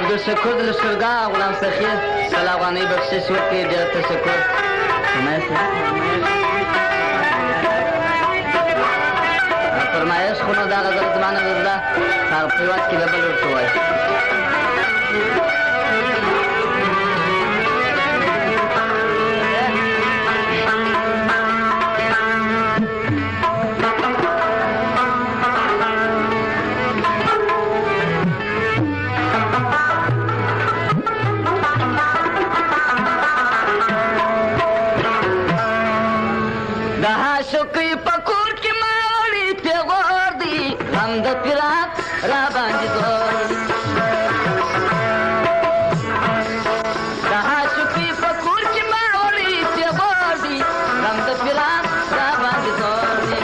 عبدالشکور د لښکرګاه غلام سخي سل افغانۍ بخشش وکړي ډېر تشکر فرمایش خو نو دا غزل زما نه زده هغه په هېواد کې به بل ورته ووایي شکری پکور کی ماوری پیغور دی هم د پیرات را باندې زور دا شکری پکور کی ماوری پیغور دی هم د پیرات را باندې زور دی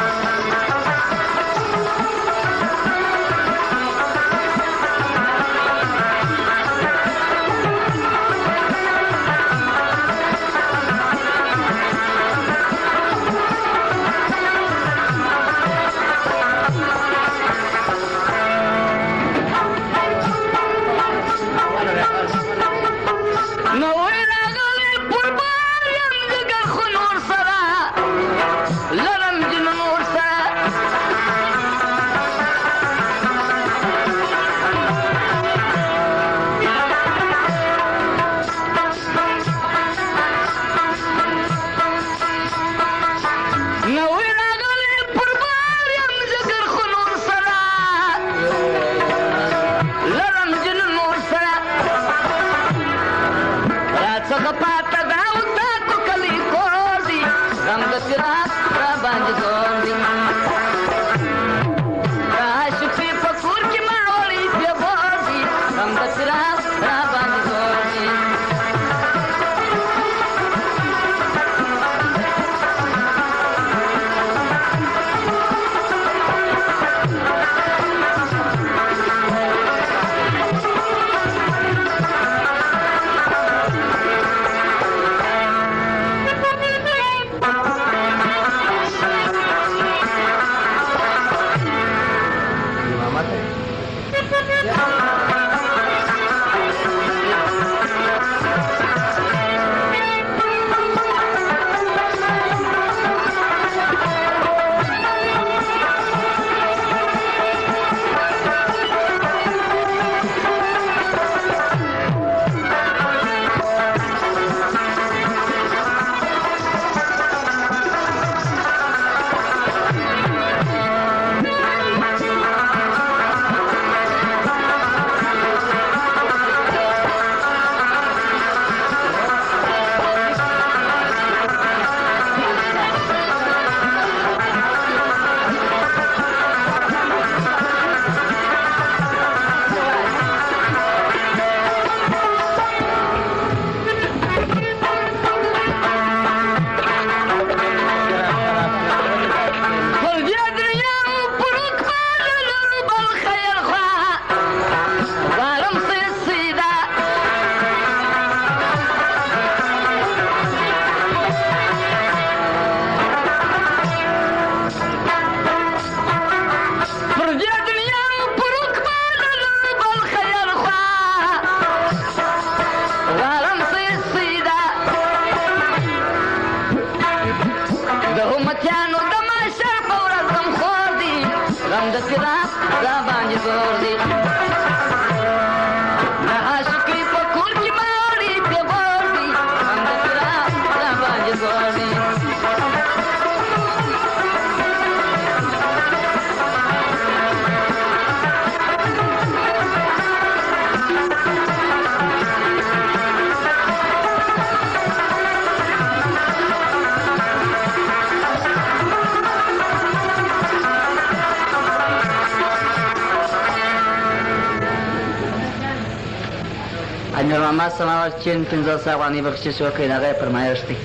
امیر محمد سماوات چین 1500 افغانۍ بخشش وکړي د هغه یې فرمایش دی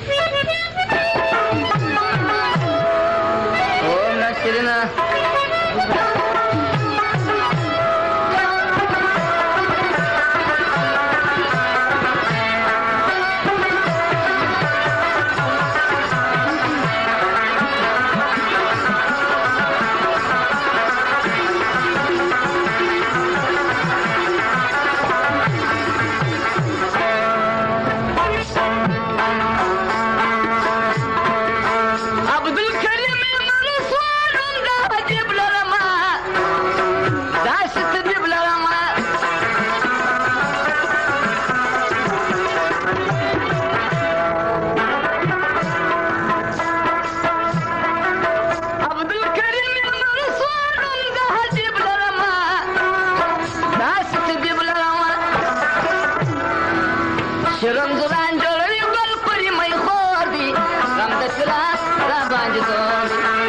شیرینه شرنګ رانجوړوي ګل پرې مې خور دي غم د فراق را باندې زور دي